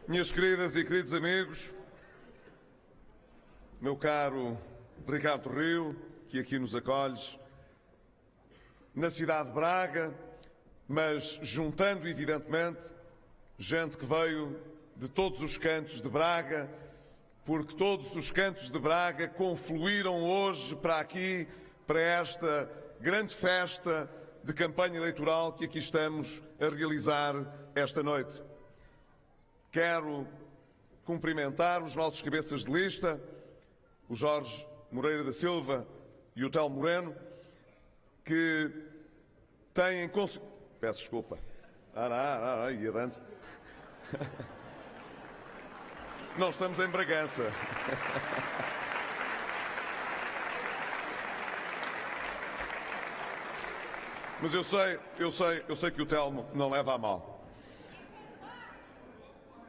Minhas queridas e queridos amigos, meu caro Ricardo Rio, que aqui nos acolhes, na cidade de Braga, mas juntando evidentemente gente que veio de todos os cantos de Braga, porque todos os cantos de Braga confluíram hoje para aqui, para esta grande festa de campanha eleitoral que aqui estamos a realizar esta noite. Quero cumprimentar os nossos cabeças de lista, o Jorge Moreira da Silva e o Telmo Moreno, que têm... Peço desculpa. Ia dando. Não estamos em Bragança. Mas eu sei que o Telmo não leva a mal.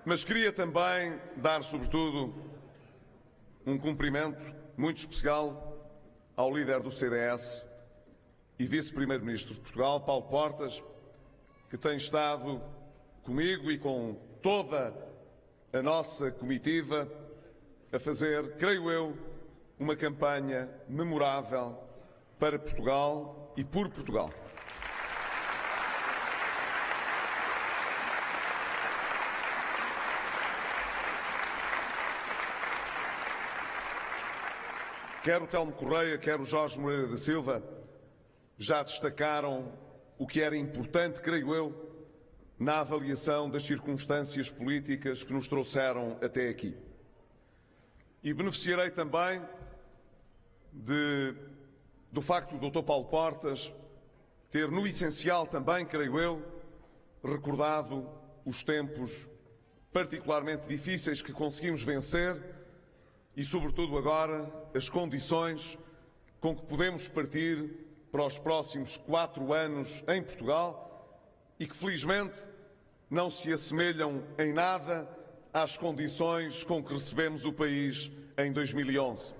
Mas queria também dar, sobretudo, um cumprimento muito especial ao líder do CDS e vice-primeiro-ministro de Portugal, Paulo Portas, que tem estado comigo e com toda a nossa comitiva a fazer, creio eu, uma campanha memorável para Portugal e por Portugal. Quer o Telmo Correia, quer o Jorge Moreira da Silva já destacaram o que era importante, creio eu, na avaliação das circunstâncias políticas que nos trouxeram até aqui. E beneficiarei também do facto do Dr. Paulo Portas ter, no essencial também, creio eu, recordado os tempos particularmente difíceis que conseguimos vencer e, sobretudo agora, as condições com que podemos partir para os próximos 4 anos em Portugal e que, felizmente, não se assemelham em nada às condições com que recebemos o país em 2011.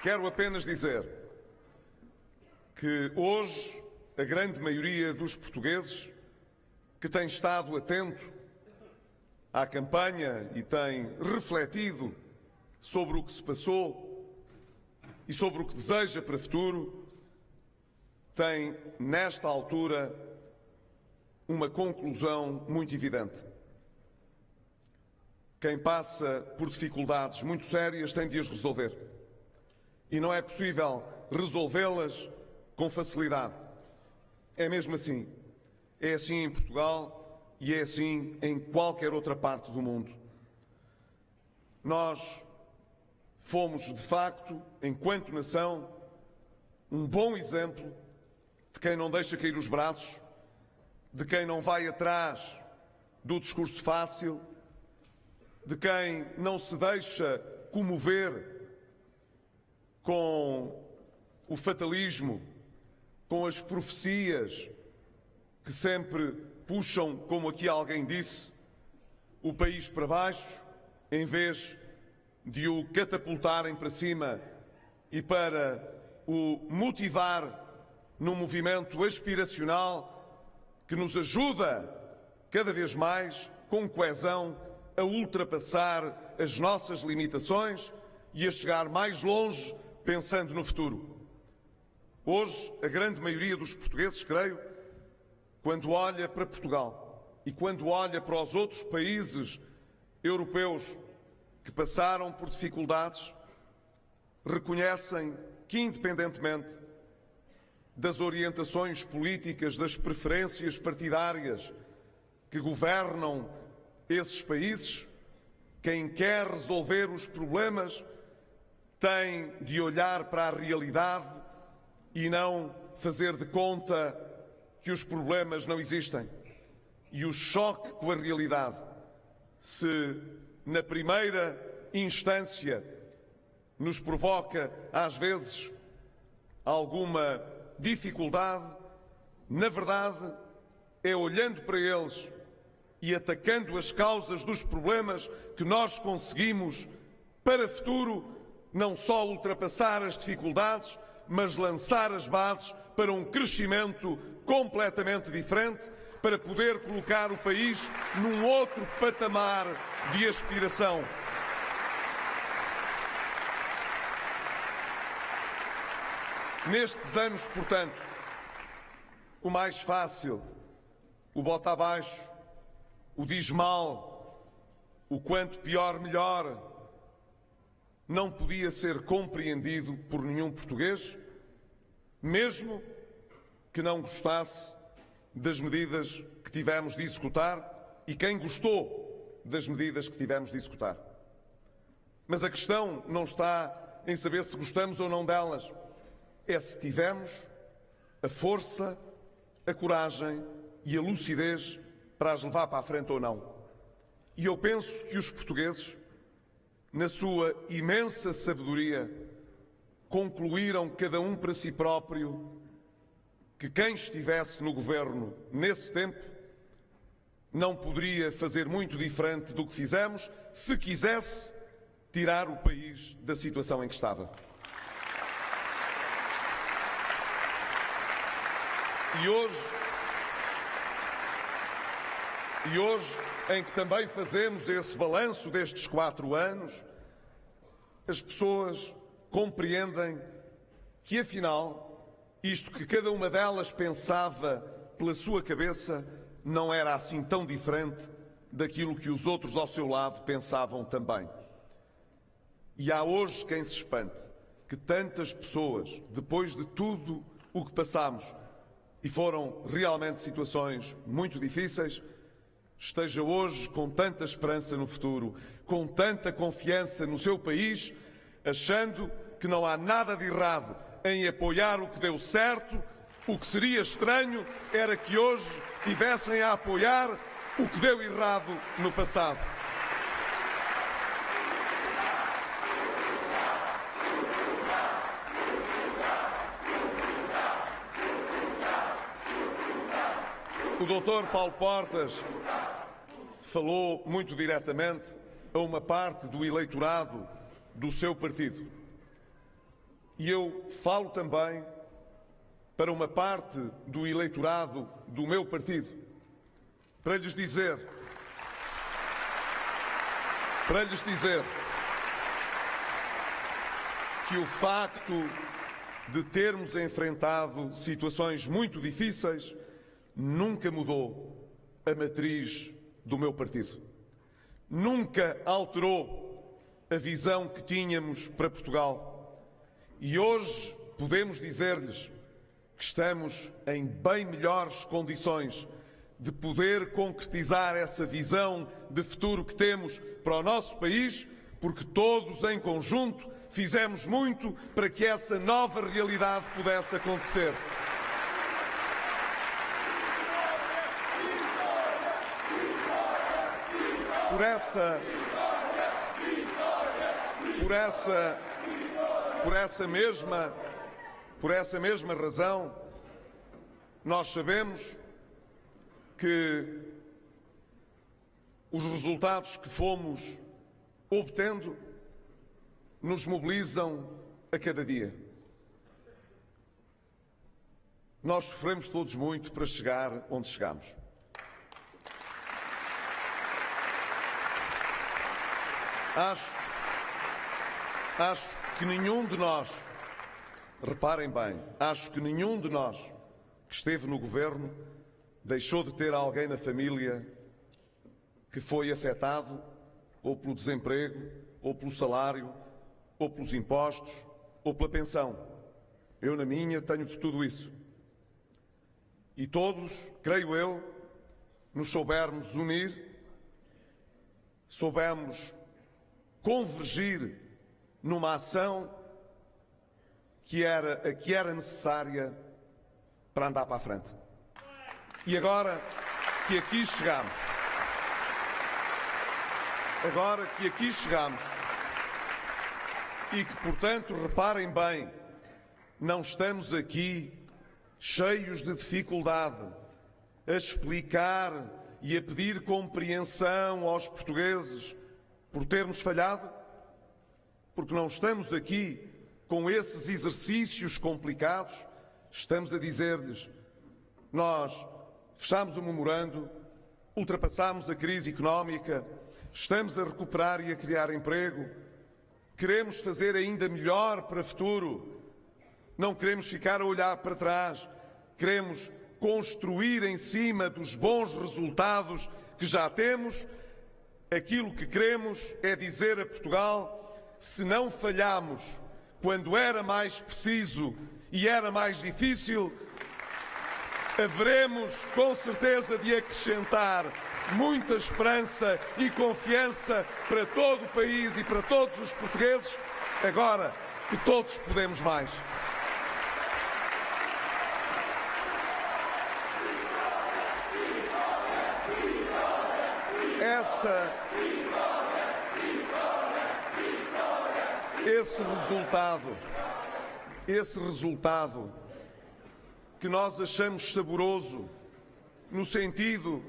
Quero apenas dizer que hoje a grande maioria dos portugueses que tem estado atento à campanha e tem refletido sobre o que se passou e sobre o que deseja para o futuro, tem, nesta altura, uma conclusão muito evidente. Quem passa por dificuldades muito sérias tem de as resolver. E não é possível resolvê-las com facilidade. É mesmo assim. É assim em Portugal e é assim em qualquer outra parte do mundo. Nós fomos, de facto, enquanto nação, um bom exemplo de quem não deixa cair os braços, de quem não vai atrás do discurso fácil, de quem não se deixa comover com o fatalismo, com as profecias que sempre puxam, como aqui alguém disse, o país para baixo, em vez de o catapultarem para cima e para o motivar num movimento aspiracional que nos ajuda cada vez mais, com coesão, a ultrapassar as nossas limitações e a chegar mais longe pensando no futuro. Hoje, a grande maioria dos portugueses, creio, quando olha para Portugal e quando olha para os outros países europeus que passaram por dificuldades, reconhecem que, independentemente das orientações políticas, das preferências partidárias que governam esses países, quem quer resolver os problemas tem de olhar para a realidade e não fazer de conta que os problemas não existem. E o choque com a realidade, se na primeira instância nos provoca, às vezes, alguma dificuldade, na verdade, é olhando para eles e atacando as causas dos problemas que nós conseguimos, para o futuro, não só ultrapassar as dificuldades, mas lançar as bases para um crescimento completamente diferente, para poder colocar o país num outro patamar de aspiração. Nestes anos, portanto, o mais fácil, o bota abaixo, o diz mal, o quanto pior melhor, não podia ser compreendido por nenhum português, mesmo que não gostasse das medidas que tivemos de executar e quem gostou das medidas que tivemos de executar. Mas a questão não está em saber se gostamos ou não delas, é se tivemos a força, a coragem e a lucidez para as levar para a frente ou não. E eu penso que os portugueses, na sua imensa sabedoria, concluíram cada um para si próprio que quem estivesse no governo nesse tempo não poderia fazer muito diferente do que fizemos se quisesse tirar o país da situação em que estava. E hoje, em que também fazemos esse balanço destes 4 anos, as pessoas compreendem que, afinal, isto que cada uma delas pensava pela sua cabeça não era assim tão diferente daquilo que os outros ao seu lado pensavam também. E há hoje quem se espante que tantas pessoas, depois de tudo o que passámos, e foram realmente situações muito difíceis, esteja hoje com tanta esperança no futuro, com tanta confiança no seu país, achando que não há nada de errado em apoiar o que deu certo. O que seria estranho era que hoje tivessem a apoiar o que deu errado no passado. O Dr. Paulo Portas falou muito diretamente a uma parte do eleitorado do seu partido. E eu falo também para uma parte do eleitorado do meu partido, para lhes dizer que o facto de termos enfrentado situações muito difíceis nunca mudou a matriz do meu partido. Nunca alterou a visão que tínhamos para Portugal. E hoje podemos dizer-lhes que estamos em bem melhores condições de poder concretizar essa visão de futuro que temos para o nosso país, porque todos em conjunto fizemos muito para que essa nova realidade pudesse acontecer. Por essa mesma razão, nós sabemos que os resultados que fomos obtendo nos mobilizam a cada dia. Nós sofremos todos muito para chegar onde chegamos. Acho que nenhum de nós, reparem bem, acho que nenhum de nós que esteve no governo deixou de ter alguém na família que foi afetado ou pelo desemprego, ou pelo salário, ou pelos impostos, ou pela pensão. Eu, na minha, tenho de tudo isso. E todos, creio eu, nos soubermos unir, soubemos convergir numa ação que era necessária para andar para a frente. E agora que aqui chegamos, e que, portanto, reparem bem, não estamos aqui cheios de dificuldade a explicar e a pedir compreensão aos portugueses por termos falhado. porque não estamos aqui com esses exercícios complicados, estamos a dizer-lhes: nós fechámos o memorando, ultrapassámos a crise económica, estamos a recuperar e a criar emprego, queremos fazer ainda melhor para o futuro, não queremos ficar a olhar para trás, queremos construir em cima dos bons resultados que já temos. Aquilo que queremos é dizer a Portugal: se não falhamos quando era mais preciso e era mais difícil, haveremos com certeza de acrescentar muita esperança e confiança para todo o país e para todos os portugueses, agora que todos podemos mais. Esse resultado que nós achamos saboroso, no sentido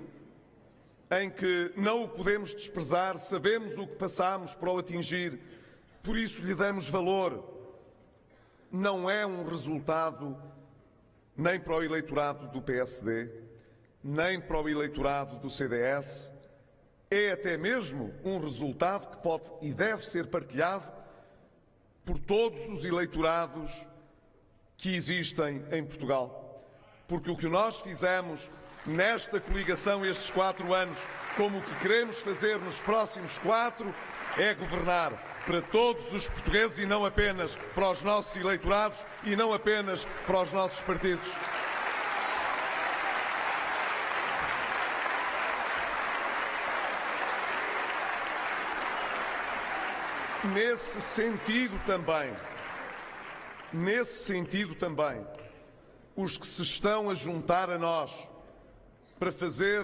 em que não o podemos desprezar, sabemos o que passamos para o atingir, por isso lhe damos valor. Não é um resultado nem para o eleitorado do PSD, nem para o eleitorado do CDS, é até mesmo um resultado que pode e deve ser partilhado por todos os eleitorados que existem em Portugal. Porque o que nós fizemos nesta coligação estes 4 anos, como o que queremos fazer nos próximos 4, é governar para todos os portugueses e não apenas para os nossos eleitorados e não apenas para os nossos partidos. Nesse sentido também, os que se estão a juntar a nós para fazer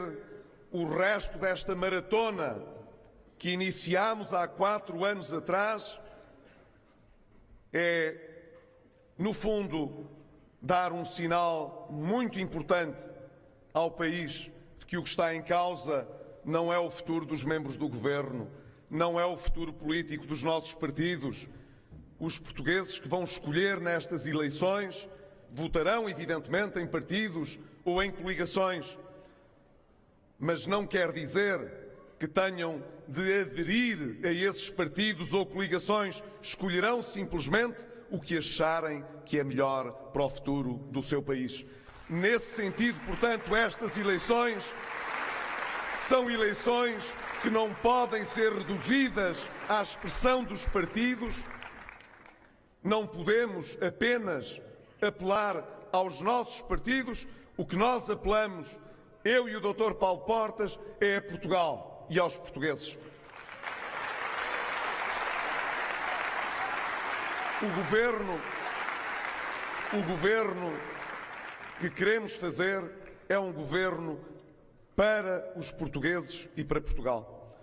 o resto desta maratona que iniciámos há 4 anos atrás, é, no fundo, dar um sinal muito importante ao país de que o que está em causa não é o futuro dos membros do Governo, não é o futuro político dos nossos partidos. Os portugueses que vão escolher nestas eleições votarão, evidentemente, em partidos ou em coligações, mas não quer dizer que tenham de aderir a esses partidos ou coligações. Escolherão simplesmente o que acharem que é melhor para o futuro do seu país. Nesse sentido, portanto, estas eleições são eleições que não podem ser reduzidas à expressão dos partidos. Não podemos apenas apelar aos nossos partidos. O que nós apelamos, eu e o Dr. Paulo Portas, é a Portugal e aos portugueses. O governo que queremos fazer é um governo para os portugueses e para Portugal.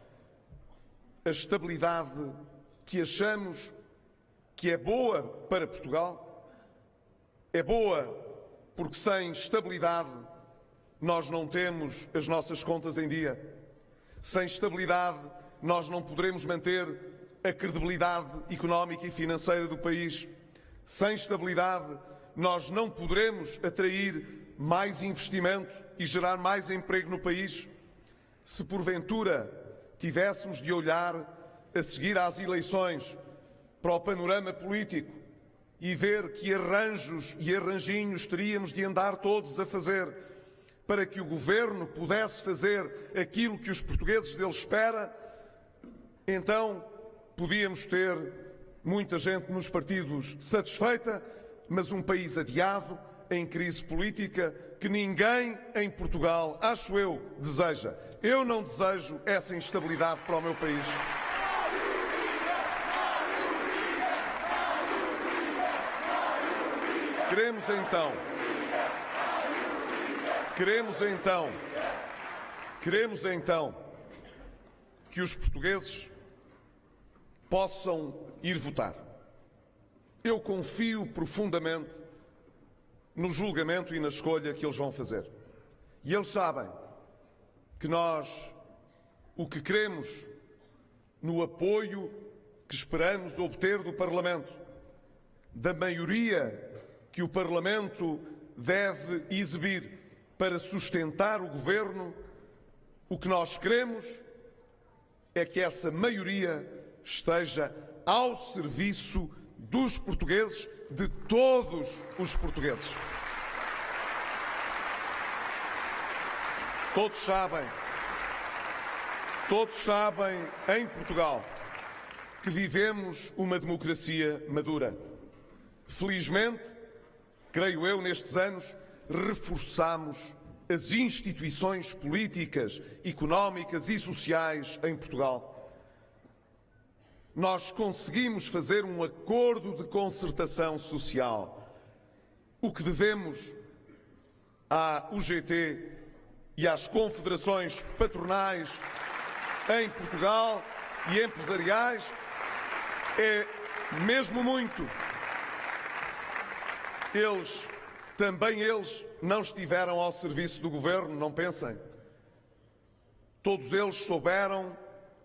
A estabilidade que achamos que é boa para Portugal é boa porque sem estabilidade nós não temos as nossas contas em dia. Sem estabilidade nós não poderemos manter a credibilidade económica e financeira do país. Sem estabilidade nós não poderemos atrair mais investimento e gerar mais emprego no país. Se porventura tivéssemos de olhar a seguir às eleições para o panorama político e ver que arranjos e arranjinhos teríamos de andar todos a fazer para que o Governo pudesse fazer aquilo que os portugueses dele esperam, então podíamos ter muita gente nos partidos satisfeita, mas um país adiado, em crise política, que ninguém em Portugal, acho eu, deseja. Eu não desejo essa instabilidade para o meu país. Queremos então que os portugueses possam ir votar. Eu confio profundamente no julgamento e na escolha que eles vão fazer. E eles sabem que nós o que queremos no apoio que esperamos obter do Parlamento, da maioria que o Parlamento deve exibir para sustentar o Governo, o que nós queremos é que essa maioria esteja ao serviço dos portugueses, de todos os portugueses. Todos sabem em Portugal que vivemos uma democracia madura. Felizmente, creio eu, nestes anos, reforçamos as instituições políticas, económicas e sociais em Portugal. Nós conseguimos fazer um acordo de concertação social, o que devemos à UGT e às confederações patronais em Portugal e empresariais é mesmo muito. Também eles não estiveram ao serviço do Governo, não pensem. Todos eles souberam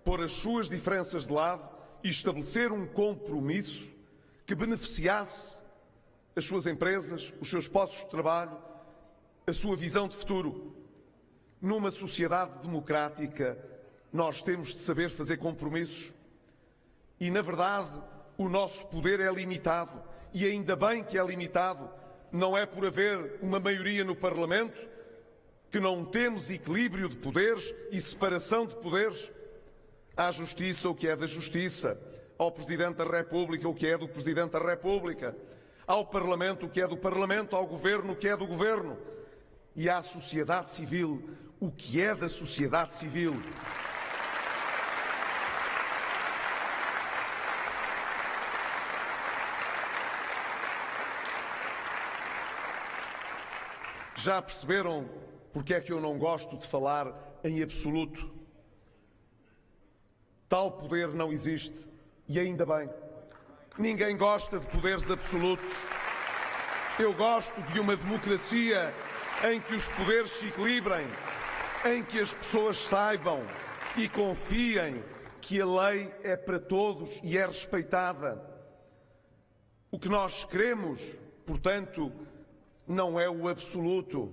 pôr as suas diferenças de lado e estabelecer um compromisso que beneficiasse as suas empresas, os seus postos de trabalho, a sua visão de futuro. Numa sociedade democrática, nós temos de saber fazer compromissos e, na verdade, o nosso poder é limitado e ainda bem que é limitado. Não é por haver uma maioria no Parlamento que não temos equilíbrio de poderes e separação de poderes. À Justiça o que é da Justiça, ao Presidente da República o que é do Presidente da República, ao Parlamento o que é do Parlamento, ao Governo o que é do Governo e à sociedade civil o que é da sociedade civil. Já perceberam porque é que eu não gosto de falar em absoluto? Tal poder não existe, e ainda bem. Ninguém gosta de poderes absolutos. Eu gosto de uma democracia em que os poderes se equilibrem, em que as pessoas saibam e confiem que a lei é para todos e é respeitada. O que nós queremos, portanto, não é o absoluto.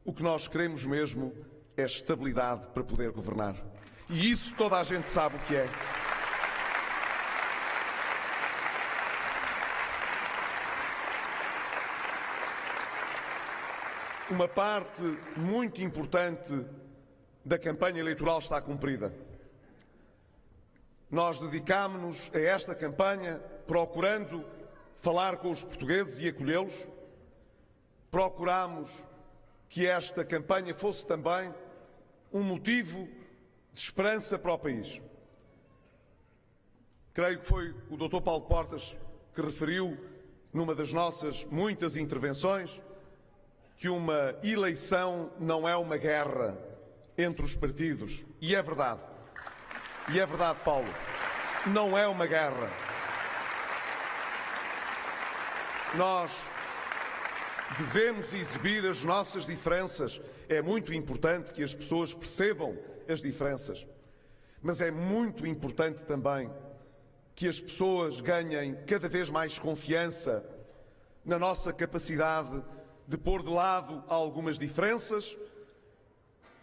O que nós queremos mesmo é estabilidade para poder governar. E isso toda a gente sabe o que é. Uma parte muito importante da campanha eleitoral está cumprida. Nós dedicámo-nos a esta campanha procurando falar com os portugueses e acolhê-los. Procurámos que esta campanha fosse também um motivo de esperança para o país. Creio que foi o Dr. Paulo Portas que referiu, numa das nossas muitas intervenções, que uma eleição não é uma guerra entre os partidos. E é verdade. E é verdade, Paulo. Não é uma guerra. Nós devemos exibir as nossas diferenças. É muito importante que as pessoas percebam as diferenças. Mas é muito importante também que as pessoas ganhem cada vez mais confiança na nossa capacidade de pôr de lado algumas diferenças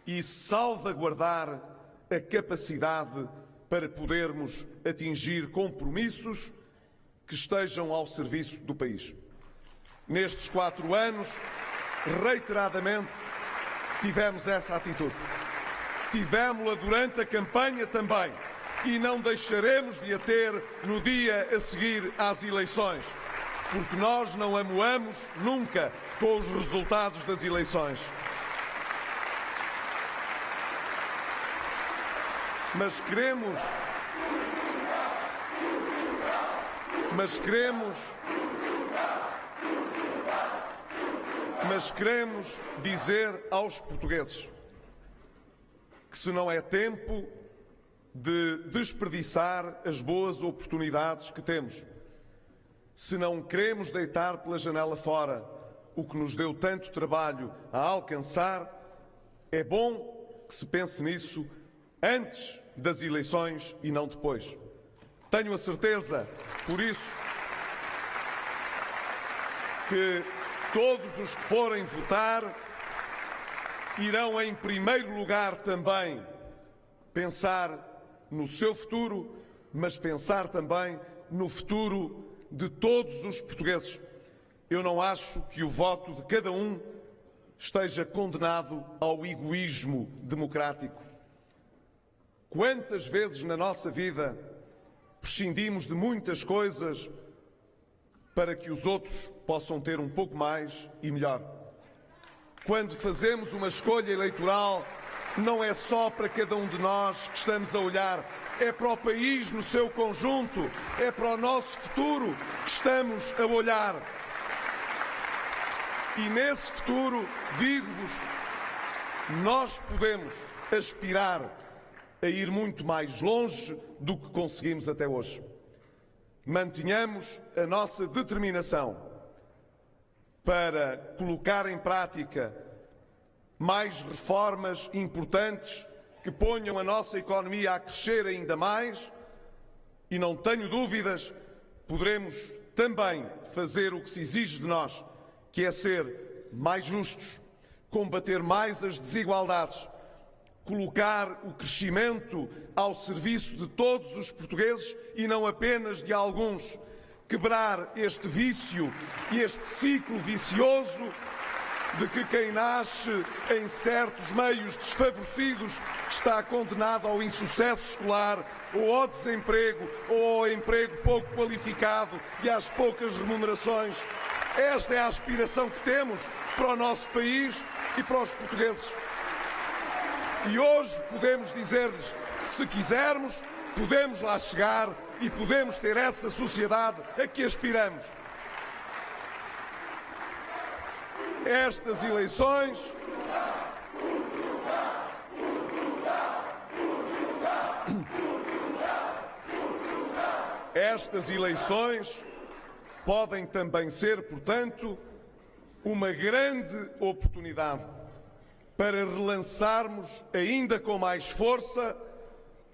e salvaguardar a capacidade para podermos atingir compromissos que estejam ao serviço do país. Nestes 4 anos, reiteradamente, tivemos essa atitude. Tivemos-la durante a campanha também e não deixaremos de a ter no dia a seguir às eleições, porque nós não amuamos nunca com os resultados das eleições. Mas queremos dizer aos portugueses que se não é tempo de desperdiçar as boas oportunidades que temos, se não queremos deitar pela janela fora o que nos deu tanto trabalho a alcançar, é bom que se pense nisso antes das eleições e não depois. Tenho a certeza, por isso, que todos os que forem votar irão, em primeiro lugar, também pensar no seu futuro, mas pensar também no futuro de todos os portugueses. Eu não acho que o voto de cada um esteja condenado ao egoísmo democrático. Quantas vezes na nossa vida prescindimos de muitas coisas para que os outros possam ter um pouco mais e melhor? Quando fazemos uma escolha eleitoral, não é só para cada um de nós que estamos a olhar, é para o país no seu conjunto, é para o nosso futuro que estamos a olhar. E nesse futuro, digo-vos, nós podemos aspirar a ir muito mais longe do que conseguimos até hoje. Mantenhamos a nossa determinação para colocar em prática mais reformas importantes que ponham a nossa economia a crescer ainda mais e, não tenho dúvidas, poderemos também fazer o que se exige de nós, que é ser mais justos, combater mais as desigualdades, colocar o crescimento ao serviço de todos os portugueses e não apenas de alguns, quebrar este vício e este ciclo vicioso de que quem nasce em certos meios desfavorecidos está condenado ao insucesso escolar, ou ao desemprego, ou ao emprego pouco qualificado e às poucas remunerações. Esta é a aspiração que temos para o nosso país e para os portugueses. E hoje podemos dizer-lhes que, se quisermos, podemos lá chegar e podemos ter essa sociedade a que aspiramos. Estas eleições podem também ser, portanto, uma grande oportunidade para relançarmos ainda com mais força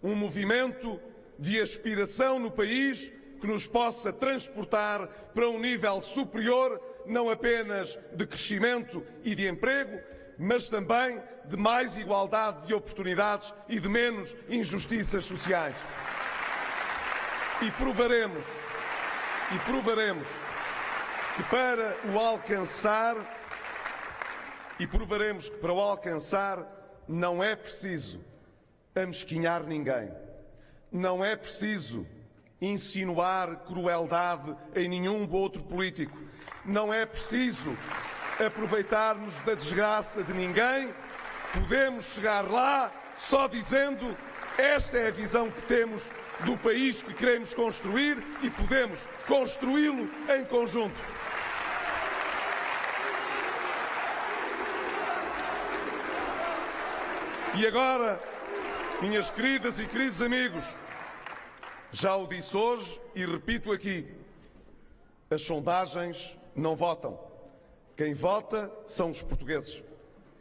um movimento de aspiração no país que nos possa transportar para um nível superior, não apenas de crescimento e de emprego, mas também de mais igualdade de oportunidades e de menos injustiças sociais. E provaremos que para o alcançar não é preciso amesquinhar ninguém, não é preciso insinuar crueldade em nenhum outro político, não é preciso aproveitar-nos da desgraça de ninguém. Podemos chegar lá só dizendo: esta é a visão que temos do país que queremos construir e podemos construí-lo em conjunto. E agora, minhas queridas e queridos amigos, já o disse hoje e repito aqui, as sondagens não votam. Quem vota são os portugueses.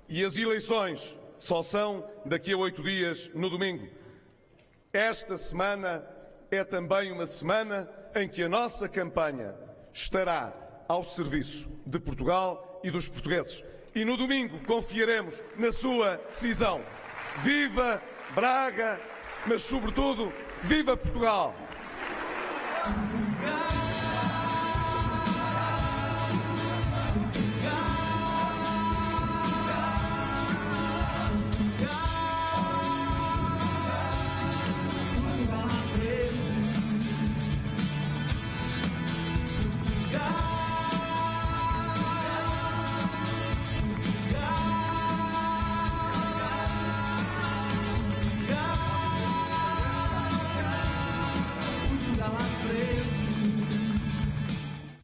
E as eleições só são daqui a 8 dias, no domingo. Esta semana é também uma semana em que a nossa campanha estará ao serviço de Portugal e dos portugueses. E no domingo confiaremos na sua decisão. Viva Braga, mas sobretudo, viva Portugal!